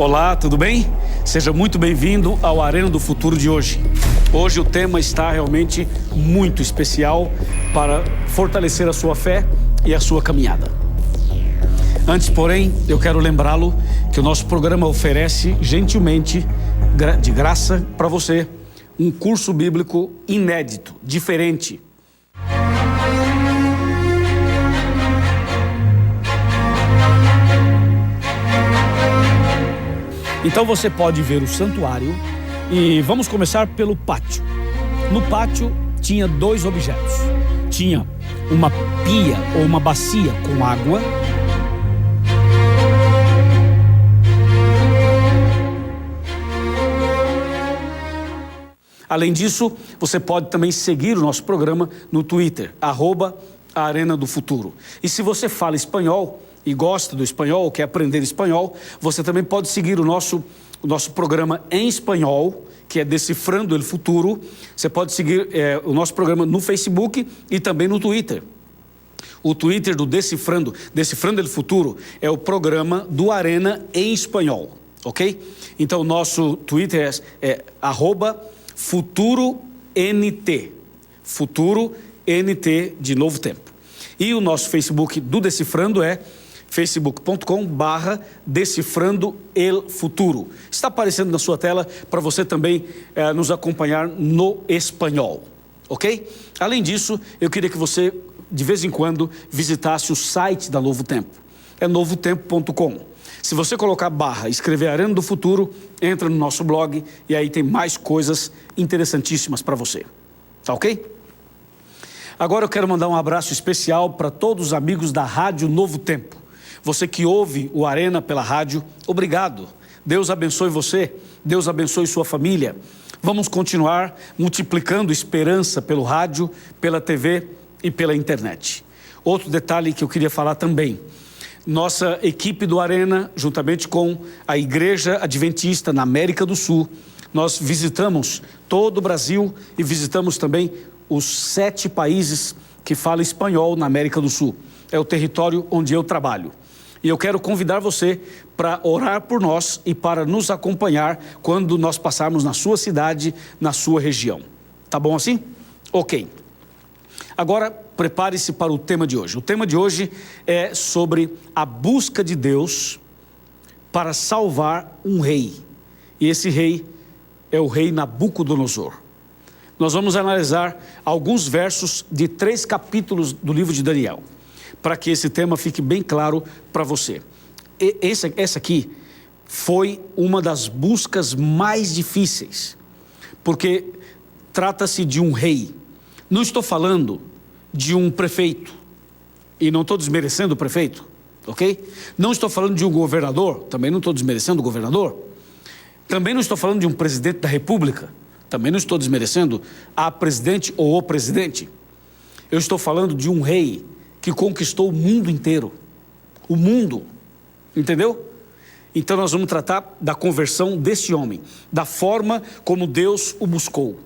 Olá, tudo bem? Seja muito bem-vindo ao Arena do Futuro de hoje. Hoje o tema está realmente muito especial para fortalecer a sua fé e a sua caminhada. Antes, porém, eu quero lembrá-lo que o nosso programa oferece gentilmente, de graça para você, um curso bíblico inédito, diferente. Então você pode ver o santuário e vamos começar pelo pátio. No pátio tinha dois objetos. Tinha uma pia ou uma bacia com água. Além disso, você pode também seguir o nosso programa no Twitter, @Arena do Futuro. E se você fala espanhol e gosta do espanhol, quer aprender espanhol, você também pode seguir o nosso programa em espanhol, que é Decifrando el Futuro. Você pode seguir o nosso programa no Facebook e também no Twitter. O Twitter do Decifrando el Futuro é o programa do Arena em espanhol, ok? Então o nosso Twitter é @FuturoNT, Futuro NT de Novo Tempo. E o nosso Facebook do Decifrando é facebook.com/Decifrando el Futuro. Está aparecendo na sua tela para você também nos acompanhar no espanhol, ok? Além disso, eu queria que você, de vez em quando, visitasse o site da Novo Tempo. É novotempo.com. Se você colocar escrever Arena do Futuro, entra no nosso blog e aí tem mais coisas interessantíssimas para você. Tá ok? Agora eu quero mandar um abraço especial para todos os amigos da Rádio Novo Tempo. Você que ouve o Arena pela rádio, obrigado. Deus abençoe você, Deus abençoe sua família. Vamos continuar multiplicando esperança pelo rádio, pela TV e pela internet. Outro detalhe que eu queria falar também. Nossa equipe do Arena, juntamente com a Igreja Adventista na América do Sul, nós visitamos todo o Brasil e visitamos também os 7 países que falam espanhol na América do Sul. É o território onde eu trabalho. E eu quero convidar você para orar por nós e para nos acompanhar quando nós passarmos na sua cidade, na sua região. Tá bom assim? Ok. Agora, prepare-se para o tema de hoje. O tema de hoje é sobre a busca de Deus para salvar um rei. E esse rei é o rei Nabucodonosor. Nós vamos analisar alguns versos de 3 capítulos do livro de Daniel, para que esse tema fique bem claro para você. Essa aqui foi uma das buscas mais difíceis, porque trata-se de um rei. Não estou falando de um prefeito, e não estou desmerecendo o prefeito, ok? Não estou falando de um governador, também não estou desmerecendo o governador. Também não estou falando de um presidente da república, também não estou desmerecendo a presidente ou o presidente. Eu estou falando de um rei que conquistou o mundo inteiro. O mundo, entendeu? Então nós vamos tratar da conversão desse homem, da forma como Deus o buscou.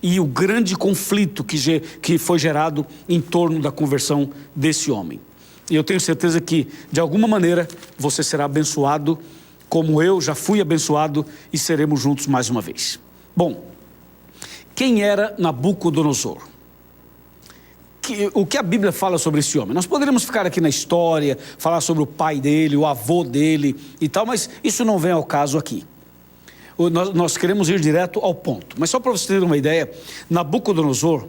E o grande conflito que foi gerado em torno da conversão desse homem. E eu tenho certeza que, de alguma maneira, você será abençoado, como eu já fui abençoado, e seremos juntos mais uma vez. Bom, quem era Nabucodonosor? O que a Bíblia fala sobre esse homem? Nós poderíamos ficar aqui na história, falar sobre o pai dele, o avô dele e tal, mas isso não vem ao caso aqui. Nós queremos ir direto ao ponto. Mas só para você ter uma ideia, Nabucodonosor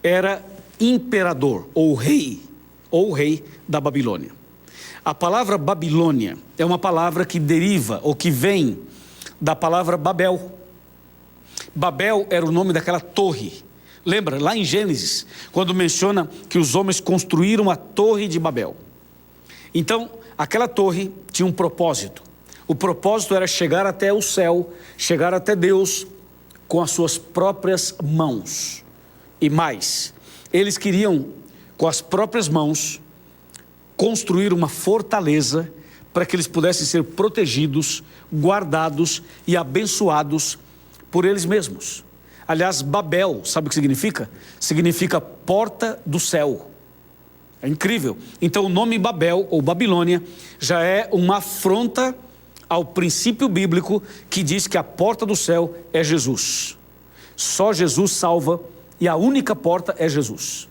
era imperador ou rei da Babilônia. A palavra Babilônia é uma palavra que deriva ou que vem da palavra Babel. Babel era o nome daquela torre. Lembra, lá em Gênesis, quando menciona que os homens construíram a torre de Babel. Então, aquela torre tinha um propósito. O propósito era chegar até o céu, chegar até Deus com as suas próprias mãos. E mais, eles queriam, com as próprias mãos, construir uma fortaleza para que eles pudessem ser protegidos, guardados e abençoados por eles mesmos. Aliás, Babel, sabe o que significa? Significa porta do céu. É incrível. Então o nome Babel ou Babilônia já é uma afronta ao princípio bíblico que diz que a porta do céu é Jesus. Só Jesus salva e a única porta é Jesus.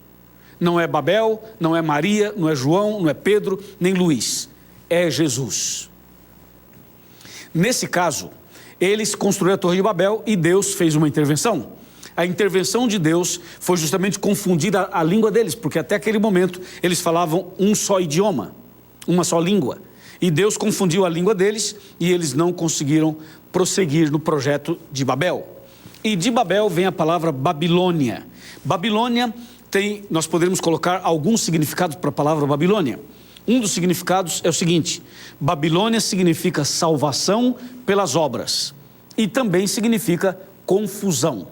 Não é Babel, não é Maria, não é João, não é Pedro, nem Luís. É Jesus. Nesse caso, eles construíram a Torre de Babel e Deus fez uma intervenção. A intervenção de Deus foi justamente confundir a língua deles, porque até aquele momento eles falavam um só idioma, uma só língua. E Deus confundiu a língua deles e eles não conseguiram prosseguir no projeto de Babel. E de Babel vem a palavra Babilônia. Babilônia nós poderíamos colocar alguns significados para a palavra Babilônia. Um dos significados é o seguinte: Babilônia significa salvação pelas obras e também significa confusão,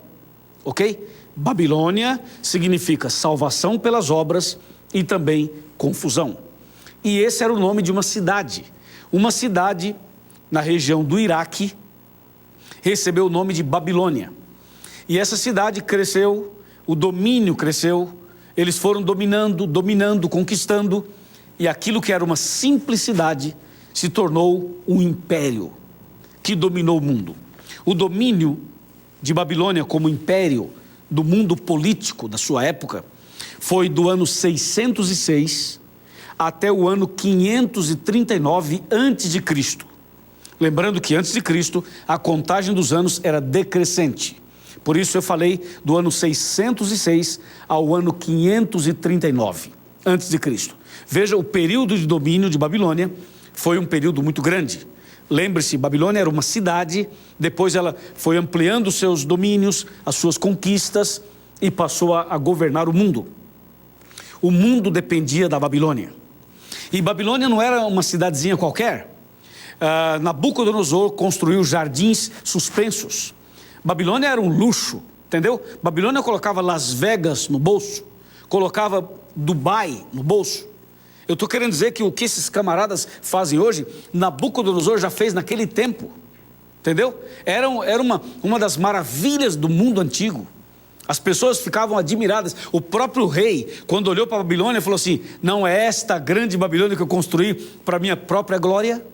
ok? Babilônia significa salvação pelas obras e também confusão. E esse era o nome de uma cidade na região do Iraque, recebeu o nome de Babilônia. E essa cidade cresceu, o domínio cresceu, eles foram dominando, conquistando, e aquilo que era uma simples cidade se tornou um império que dominou o mundo. O domínio de Babilônia como império do mundo político da sua época foi do ano 606 até o ano 539 a.C. Lembrando que antes de Cristo a contagem dos anos era decrescente. Por isso eu falei do ano 606 ao ano 539 a.C. Veja, o período de domínio de Babilônia foi um período muito grande. Lembre-se, Babilônia era uma cidade, depois ela foi ampliando os seus domínios, as suas conquistas e passou a governar o mundo. O mundo dependia da Babilônia. E Babilônia não era uma cidadezinha qualquer. Nabucodonosor construiu jardins suspensos. Babilônia era um luxo, entendeu? Babilônia colocava Las Vegas no bolso, colocava Dubai no bolso. Eu estou querendo dizer que o que esses camaradas fazem hoje, Nabucodonosor já fez naquele tempo, entendeu? Era uma das maravilhas do mundo antigo. As pessoas ficavam admiradas. O próprio rei, quando olhou para a Babilônia, falou assim: não é esta grande Babilônia que eu construí para a minha própria glória?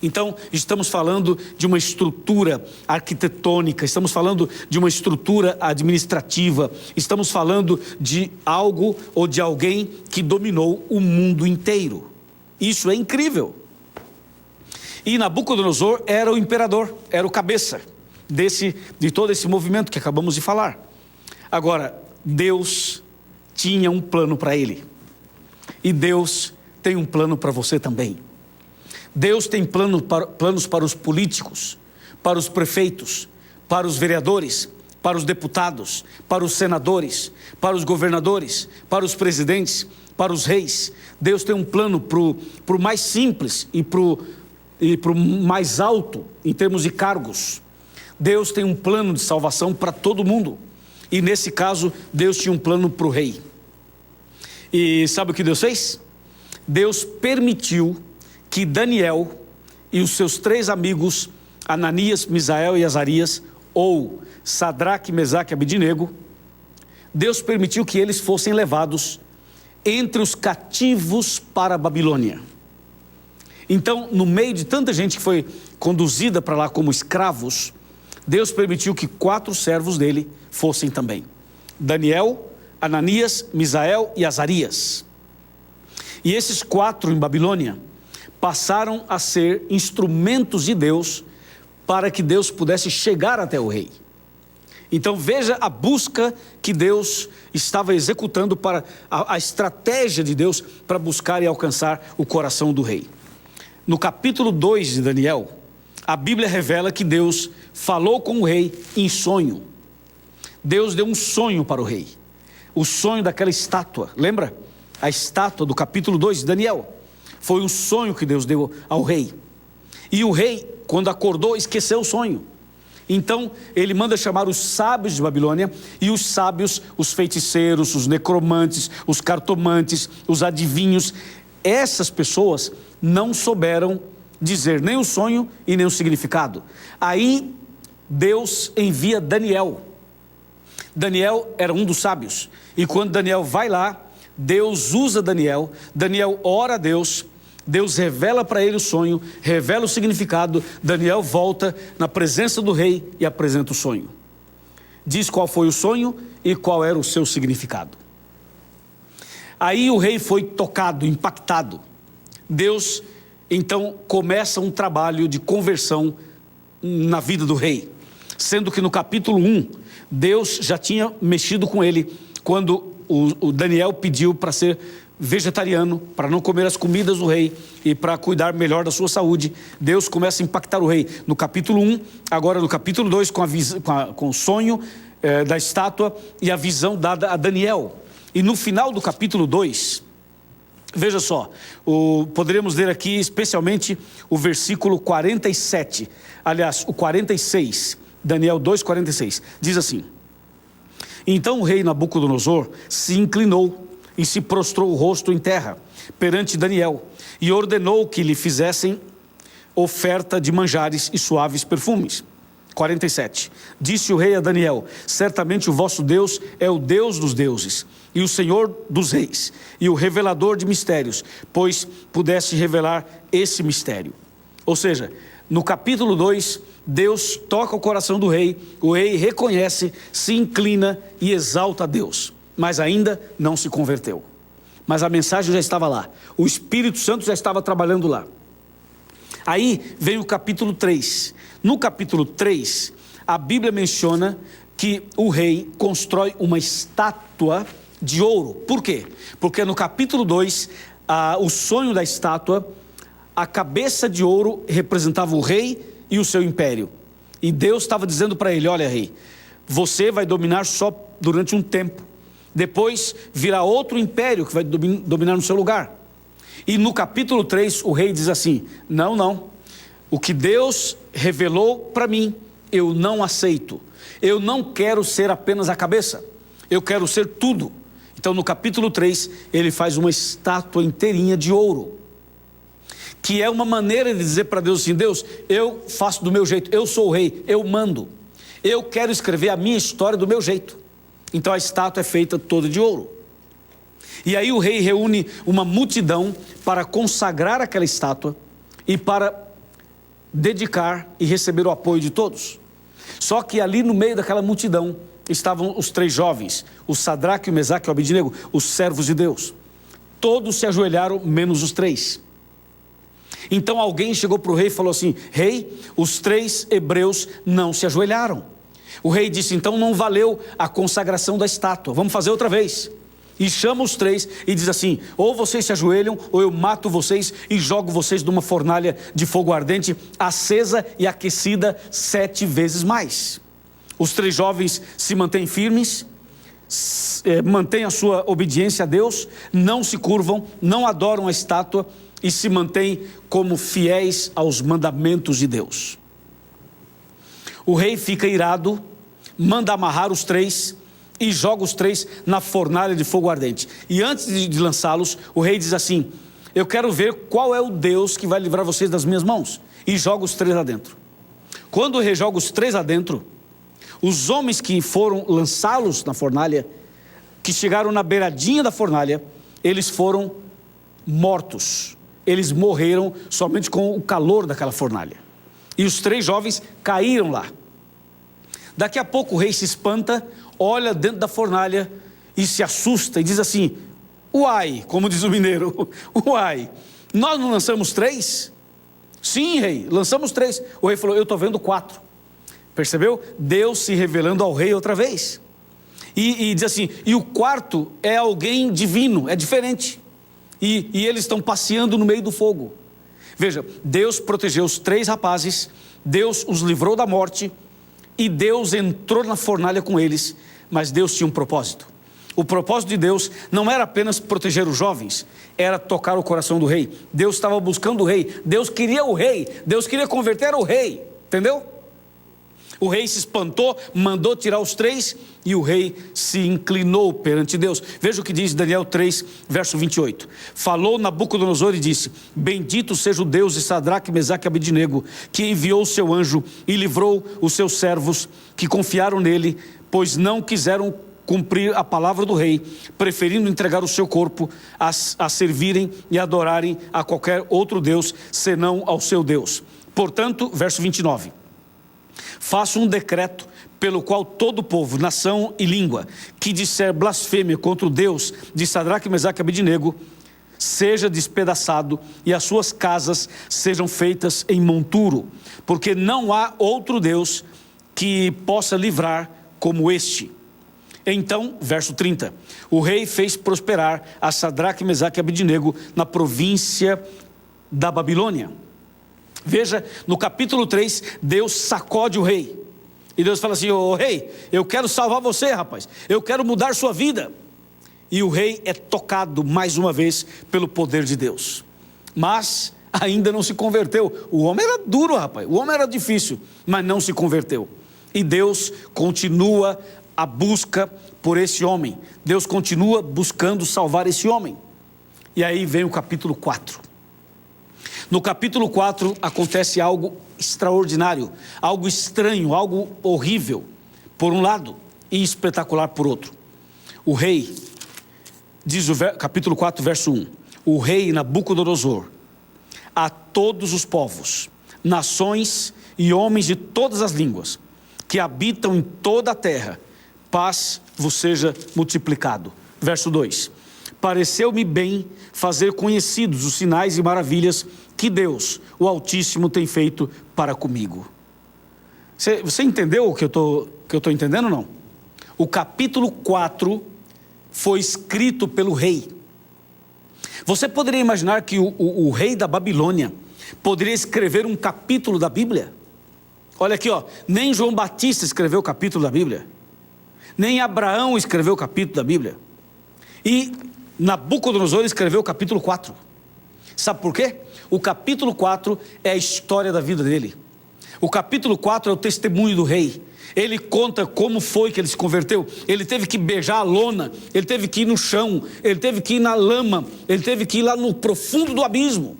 Então, estamos falando de uma estrutura arquitetônica, estamos falando de uma estrutura administrativa, estamos falando de algo ou de alguém que dominou o mundo inteiro. Isso é incrível. E Nabucodonosor era o imperador, era o cabeça de todo esse movimento que acabamos de falar. Agora, Deus tinha um plano para ele. E Deus tem um plano para você também. Deus tem planos para os políticos, para os prefeitos, para os vereadores, para os deputados, para os senadores, para os governadores, para os presidentes, para os reis. Deus tem um plano para o mais simples e para o mais alto em termos de cargos. Deus tem um plano de salvação para todo mundo. E nesse caso, Deus tinha um plano para o rei. E sabe o que Deus fez? Deus permitiu que Daniel e os seus 3 amigos, Ananias, Misael e Azarias, ou Sadraque, Mesaque e Abednego, Deus permitiu que eles fossem levados entre os cativos para a Babilônia. Então, no meio de tanta gente que foi conduzida para lá como escravos, Deus permitiu que 4 servos dele fossem também: Daniel, Ananias, Misael e Azarias. E esses 4 em Babilônia passaram a ser instrumentos de Deus para que Deus pudesse chegar até o rei. Então veja a busca que Deus estava executando, para a estratégia de Deus para buscar e alcançar o coração do rei. No capítulo 2 de Daniel, a Bíblia revela que Deus falou com o rei em sonho. Deus deu um sonho para o rei, o sonho daquela estátua, lembra? A estátua do capítulo 2 de Daniel. Foi um sonho que Deus deu ao rei. E o rei, quando acordou, esqueceu o sonho. Então, ele manda chamar os sábios de Babilônia, e os sábios, os feiticeiros, os necromantes, os cartomantes, os adivinhos, essas pessoas não souberam dizer nem o sonho e nem o significado. Aí, Deus envia Daniel. Daniel era um dos sábios. E quando Daniel vai lá, Deus usa Daniel. Daniel ora a Deus. Deus revela para ele o sonho, revela o significado. Daniel volta na presença do rei e apresenta o sonho. Diz qual foi o sonho e qual era o seu significado. Aí o rei foi tocado, impactado. Deus então começa um trabalho de conversão na vida do rei, sendo que no capítulo 1, Deus já tinha mexido com ele quando o Daniel pediu para ser vegetariano, para não comer as comidas do rei e para cuidar melhor da sua saúde. Deus começa a impactar o rei no capítulo 1, agora no capítulo 2 com o sonho da estátua e a visão dada a Daniel. E no final do capítulo 2, veja só, poderíamos ler aqui especialmente o versículo 47, aliás, o 46, Daniel 2:46, diz assim: Então o rei Nabucodonosor se inclinou e se prostrou o rosto em terra perante Daniel e ordenou que lhe fizessem oferta de manjares e suaves perfumes. 47, disse o rei a Daniel: Certamente o vosso Deus é o Deus dos deuses e o Senhor dos reis e o revelador de mistérios, pois pudesse revelar esse mistério. Ou seja, no capítulo 2, Deus toca o coração do rei, o rei reconhece, se inclina e exalta a Deus, mas ainda não se converteu. Mas a mensagem já estava lá, o Espírito Santo já estava trabalhando lá. Aí vem o capítulo 3. No capítulo 3, a Bíblia menciona que o rei constrói uma estátua de ouro. Por quê? Porque no capítulo 2, o sonho da estátua, a cabeça de ouro representava o rei e o seu império. E Deus estava dizendo para ele: olha, rei, você vai dominar só durante um tempo. Depois virá outro império que vai dominar no seu lugar. E no capítulo 3, o rei diz assim: não. O que Deus revelou para mim, eu não aceito. Eu não quero ser apenas a cabeça. Eu quero ser tudo. Então no capítulo 3, ele faz uma estátua inteirinha de ouro, que é uma maneira de dizer para Deus assim: Deus, eu faço do meu jeito, eu sou o rei, eu mando. Eu quero escrever a minha história do meu jeito. Então a estátua é feita toda de ouro. E aí o rei reúne uma multidão para consagrar aquela estátua e para dedicar e receber o apoio de todos. Só que ali no meio daquela multidão estavam os 3 jovens, o Sadraque, o Mesaque e o Abednego, os servos de Deus. Todos se ajoelharam, menos os 3. Então alguém chegou para o rei e falou assim: rei, os 3 hebreus não se ajoelharam. O rei disse: então não valeu a consagração da estátua, vamos fazer outra vez. E chama os 3 e diz assim: ou vocês se ajoelham, ou eu mato vocês e jogo vocês numa fornalha de fogo ardente, acesa e aquecida 7 vezes mais. Os 3 jovens se mantêm firmes, mantêm a sua obediência a Deus, não se curvam, não adoram a estátua e se mantêm como fiéis aos mandamentos de Deus. O rei fica irado, manda amarrar os 3 e joga os 3 na fornalha de fogo ardente. E antes de lançá-los, o rei diz assim: eu quero ver qual é o Deus que vai livrar vocês das minhas mãos. E joga os 3 lá dentro. Quando o rei joga os 3 lá dentro, os homens que foram lançá-los na fornalha, que chegaram na beiradinha da fornalha, eles foram mortos. Eles morreram somente com o calor daquela fornalha. E os 3 jovens caíram lá. Daqui a pouco o rei se espanta, olha dentro da fornalha e se assusta e diz assim: uai, como diz o mineiro, uai, nós não lançamos 3? Sim, rei, lançamos 3. O rei falou: eu estou vendo 4. Percebeu? Deus se revelando ao rei outra vez. E diz assim: e o 4 é alguém divino, é diferente. E eles estão passeando no meio do fogo. Veja, Deus protegeu os 3 rapazes, Deus os livrou da morte, e Deus entrou na fornalha com eles, mas Deus tinha um propósito. O propósito de Deus não era apenas proteger os jovens, era tocar o coração do rei. Deus estava buscando o rei, Deus queria o rei, Deus queria converter o rei, entendeu? O rei se espantou, mandou tirar os 3 e o rei se inclinou perante Deus. Veja o que diz Daniel 3, verso 28. Falou Nabucodonosor e disse: bendito seja o Deus de Sadraque, Mesaque e Abednego, que enviou o seu anjo e livrou os seus servos que confiaram nele, pois não quiseram cumprir a palavra do rei, preferindo entregar o seu corpo a servirem e adorarem a qualquer outro Deus, senão ao seu Deus. Portanto, verso 29, faço um decreto pelo qual todo povo, nação e língua, que disser blasfêmia contra o Deus de Sadraque, Mesaque e Abednego, seja despedaçado e as suas casas sejam feitas em monturo, porque não há outro Deus que possa livrar como este. Então, verso 30, o rei fez prosperar a Sadraque, Mesaque e Abednego na província da Babilônia. Veja, no capítulo 3, Deus sacode o rei. E Deus fala assim: ô rei, eu quero salvar você, rapaz. Eu quero mudar sua vida. E o rei é tocado mais uma vez pelo poder de Deus. Mas ainda não se converteu. O homem era duro, rapaz. O homem era difícil, mas não se converteu. E Deus continua a busca por esse homem. Deus continua buscando salvar esse homem. E aí vem o capítulo 4. No capítulo 4 acontece algo extraordinário, algo estranho, algo horrível, por um lado, e espetacular por outro. O rei, diz o capítulo 4, verso 1, o rei Nabucodonosor, a todos os povos, nações e homens de todas as línguas, que habitam em toda a terra, paz vos seja multiplicado. Verso 2, pareceu-me bem fazer conhecidos os sinais e maravilhas que Deus, o Altíssimo, tem feito para comigo. Você entendeu o que eu estou entendendo ou não? O capítulo 4 foi escrito pelo rei. Você poderia imaginar que o rei da Babilônia poderia escrever um capítulo da Bíblia? Olha aqui, ó, nem João Batista escreveu o capítulo da Bíblia, nem Abraão escreveu o capítulo da Bíblia, e Nabucodonosor escreveu o capítulo 4. Sabe por quê? O capítulo 4 é a história da vida dele. O capítulo 4 é o testemunho do rei. Ele conta como foi que ele se converteu. Ele teve que beijar a lona, ele teve que ir no chão, ele teve que ir na lama, ele teve que ir lá no profundo do abismo.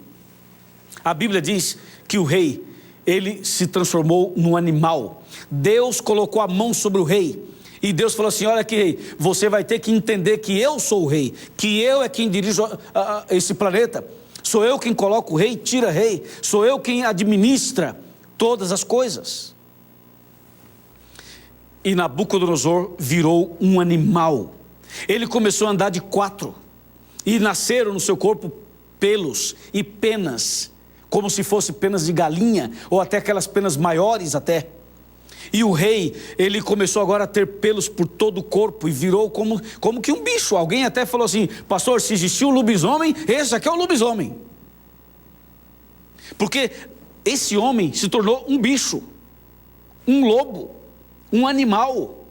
A Bíblia diz que o rei, ele se transformou num animal. Deus colocou a mão sobre o rei. E Deus falou assim: olha aqui, rei, você vai ter que entender que eu sou o rei, que eu é quem dirijo esse planeta. Sou eu quem coloca o rei, tira rei. Sou eu quem administra todas as coisas. E Nabucodonosor virou um animal. Ele começou a andar de 4. E nasceram no seu corpo pelos e penas, como se fosse penas de galinha, ou até aquelas penas maiores até. E o rei, ele começou agora a ter pelos por todo o corpo e virou como que um bicho. Alguém até falou assim: pastor, se existiu um lobisomem, esse aqui é o lobisomem. Porque esse homem se tornou um bicho, um lobo, um animal.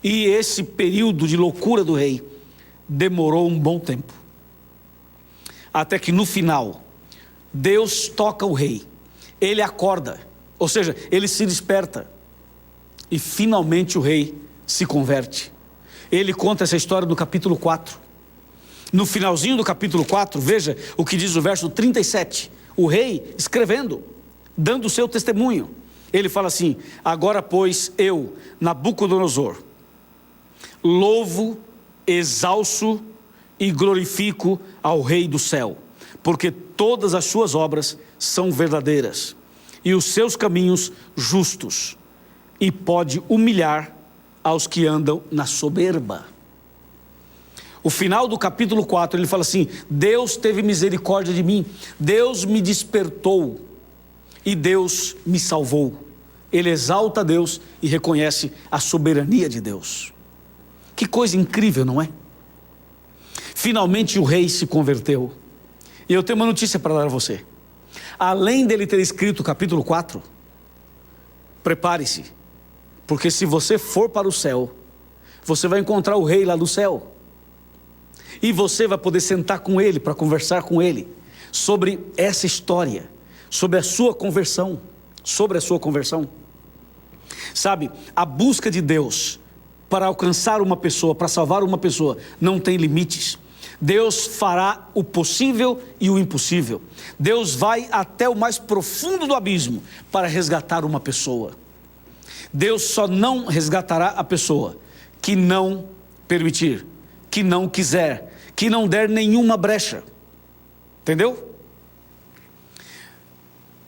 E esse período de loucura do rei demorou um bom tempo. Até que no final, Deus toca o rei, ele acorda. Ou seja, ele se desperta e finalmente o rei se converte. Ele conta essa história no capítulo 4. No finalzinho do capítulo 4, veja o que diz o verso 37. O rei escrevendo, dando o seu testemunho. Ele fala assim: agora pois eu, Nabucodonosor, louvo, exalço e glorifico ao Rei do céu, porque todas as suas obras são verdadeiras e os seus caminhos justos, e pode humilhar aos que andam na soberba. O final do capítulo 4, ele fala assim: Deus teve misericórdia de mim, Deus me despertou e Deus me salvou. Ele exalta a Deus e reconhece a soberania de Deus. Que coisa incrível, não é? Finalmente o rei se converteu. E eu tenho uma notícia para dar a você. Além dele ter escrito o capítulo 4, prepare-se, porque se você for para o céu, você vai encontrar o rei lá do céu. E você vai poder sentar com ele para conversar com ele sobre essa história, sobre a sua conversão, Sabe, a busca de Deus para alcançar uma pessoa, para salvar uma pessoa, não tem limites. Deus fará o possível e o impossível. Deus vai até o mais profundo do abismo para resgatar uma pessoa. Deus só não resgatará a pessoa que não permitir, que não quiser, que não der nenhuma brecha. Entendeu?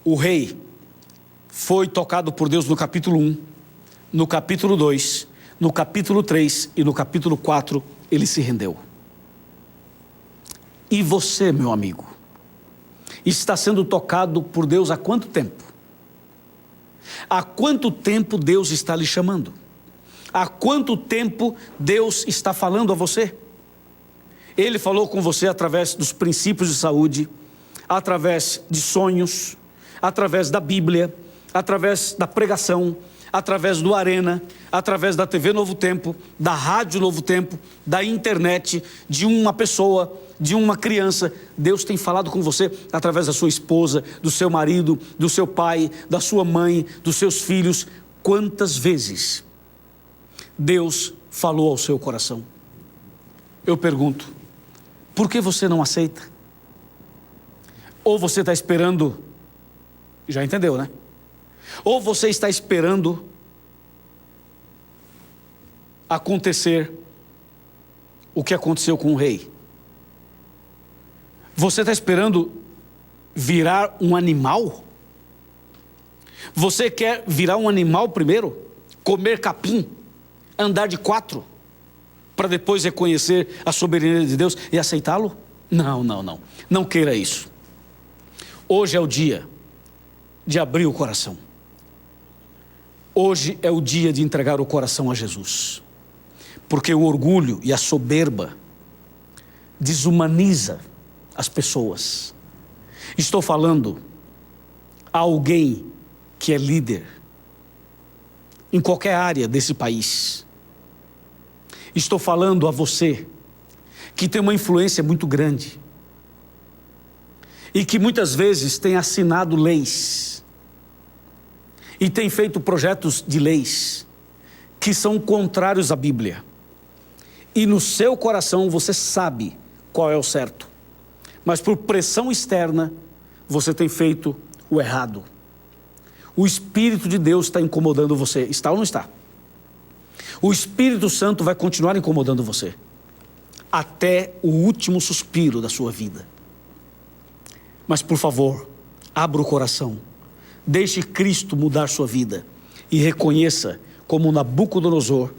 O rei foi tocado por Deus no capítulo 1, no capítulo 2, no capítulo 3 e no capítulo 4, ele se rendeu. E você, meu amigo, está sendo tocado por Deus há quanto tempo? Há quanto tempo Deus está lhe chamando? Há quanto tempo Deus está falando a você? Ele falou com você através dos princípios de saúde, através de sonhos, através da Bíblia, através da pregação, através do Arena, através da TV Novo Tempo, da Rádio Novo Tempo, da internet, de uma pessoa, de uma criança. Deus tem falado com você através da sua esposa, do seu marido, do seu pai, da sua mãe, dos seus filhos. Quantas vezes Deus falou ao seu coração? Eu pergunto, por que você não aceita? Ou você está esperando, já entendeu, né? Ou você está esperando acontecer o que aconteceu com o rei? Você está esperando virar um animal? Você quer virar um animal primeiro? Comer capim? Andar de 4? Para depois reconhecer a soberania de Deus e aceitá-lo? Não, não, não. Não queira isso. Hoje é o dia de abrir o coração. Hoje é o dia de entregar o coração a Jesus. Porque o orgulho e a soberba desumaniza as pessoas. Estou falando a alguém que é líder em qualquer área desse país. Estou falando a você que tem uma influência muito grande e que muitas vezes tem assinado leis e tem feito projetos de leis que são contrários à Bíblia. E no seu coração você sabe qual é o certo, mas por pressão externa você tem feito o errado. O Espírito de Deus está incomodando você, está ou não está? O Espírito Santo vai continuar incomodando você até o último suspiro da sua vida. Mas por favor, abra o coração, deixe Cristo mudar sua vida e reconheça como Nabucodonosor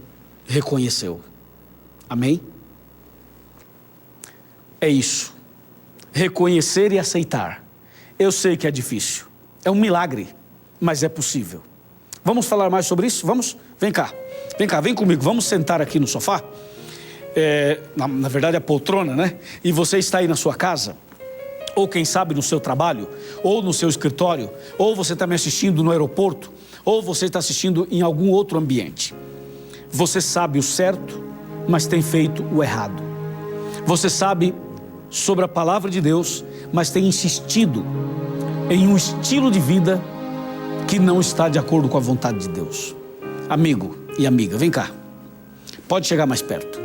reconheceu. Amém? É isso. Reconhecer e aceitar. Eu sei que é difícil, é um milagre, mas é possível. Vamos falar mais sobre isso? Vamos? Vem cá, vem comigo, vamos sentar aqui no sofá. Na verdade a poltrona, né? E você está aí na sua casa, ou quem sabe no seu trabalho, ou no seu escritório, ou você está me assistindo no aeroporto, ou você está assistindo em algum outro ambiente. Você sabe o certo, mas tem feito o errado. Você sabe sobre a palavra de Deus, mas tem insistido em um estilo de vida que não está de acordo com a vontade de Deus. Amigo e amiga, vem cá. Pode chegar mais perto.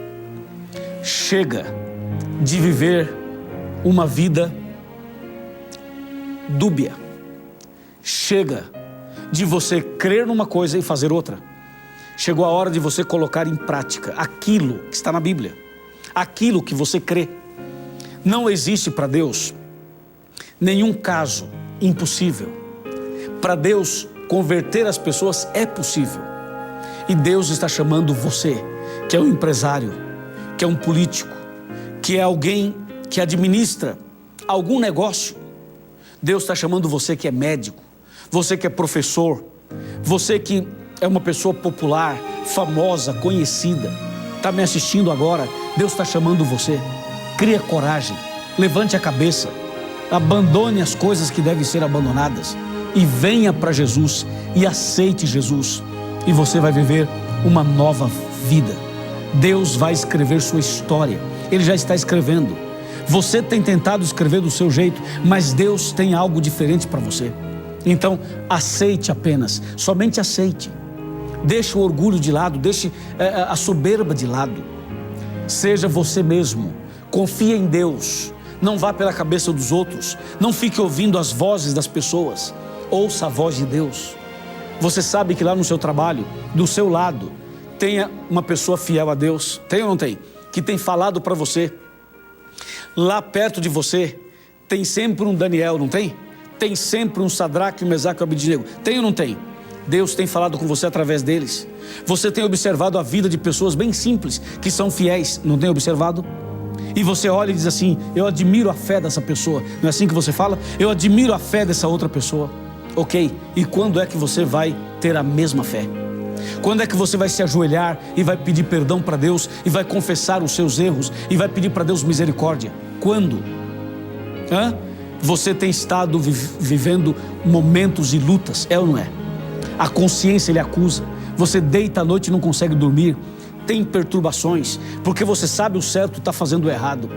Chega de viver uma vida dúbia. Chega de você crer numa coisa e fazer outra. Chegou a hora de você colocar em prática aquilo que está na Bíblia, aquilo que você crê. Não existe para Deus nenhum caso impossível. Para Deus converter as pessoas é possível. E Deus está chamando você, que é um empresário, que é um político, que é alguém que administra algum negócio. Deus está chamando você que é médico, você que é professor, você que é uma pessoa popular, famosa, conhecida, está me assistindo agora. Deus está chamando você. Crie coragem, levante a cabeça, abandone as coisas que devem ser abandonadas e venha para Jesus e aceite Jesus, e você vai viver uma nova vida. Deus vai escrever sua história, Ele já está escrevendo. Você tem tentado escrever do seu jeito, mas Deus tem algo diferente para você. Então aceite apenas, somente aceite. Deixe o orgulho de lado, deixe a soberba de lado. Seja você mesmo, confie em Deus, não vá pela cabeça dos outros, não fique ouvindo as vozes das pessoas, ouça a voz de Deus. Você sabe que lá no seu trabalho, do seu lado, tenha uma pessoa fiel a Deus? Tem ou não tem? Que tem falado para você. Lá perto de você tem sempre um Daniel, não tem? Tem sempre um Sadraque, um Mesaque e um Abednego. Tem ou não tem? Deus tem falado com você através deles. Você tem observado a vida de pessoas bem simples, que são fiéis, não tem observado? E você olha e diz assim: eu admiro a fé dessa pessoa. Não é assim que você fala? Eu admiro a fé dessa outra pessoa. Ok, e quando é que você vai ter a mesma fé? Quando é que você vai se ajoelhar e vai pedir perdão para Deus e vai confessar os seus erros e vai pedir para Deus misericórdia? Quando? Você tem estado vivendo momentos de lutas, é ou não é? A consciência lhe acusa, você deita à noite e não consegue dormir, tem perturbações, porque você sabe o certo e está fazendo o errado.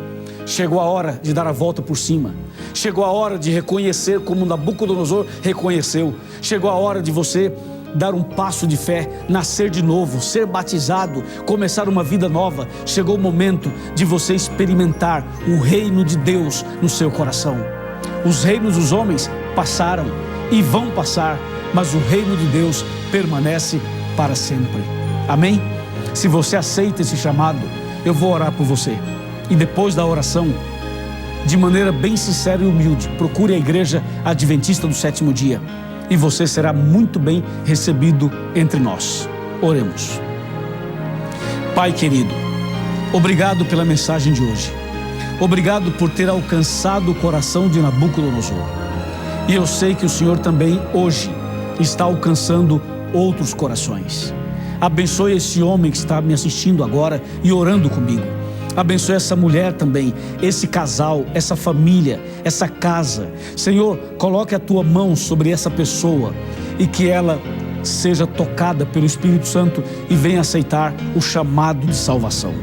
Chegou a hora de dar a volta por cima. Chegou a hora de reconhecer como Nabucodonosor reconheceu. Chegou a hora de você dar um passo de fé, nascer de novo, ser batizado, começar uma vida nova. Chegou o momento de você experimentar o reino de Deus no seu coração. Os reinos dos homens passaram e vão passar, mas o reino de Deus permanece para sempre. Amém? Se você aceita esse chamado, eu vou orar por você. E depois da oração, de maneira bem sincera e humilde, procure a Igreja Adventista do Sétimo Dia e você será muito bem recebido entre nós. Oremos. Pai querido, obrigado pela mensagem de hoje. Obrigado por ter alcançado o coração de Nabucodonosor. E eu sei que o Senhor também hoje está alcançando outros corações. Abençoe esse homem que está me assistindo agora e orando comigo. Abençoe essa mulher também, esse casal, essa família, essa casa. Senhor, coloque a tua mão sobre essa pessoa e que ela seja tocada pelo Espírito Santo e venha aceitar o chamado de salvação.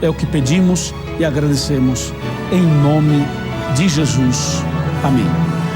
É o que pedimos e agradecemos em nome de Jesus. Amém.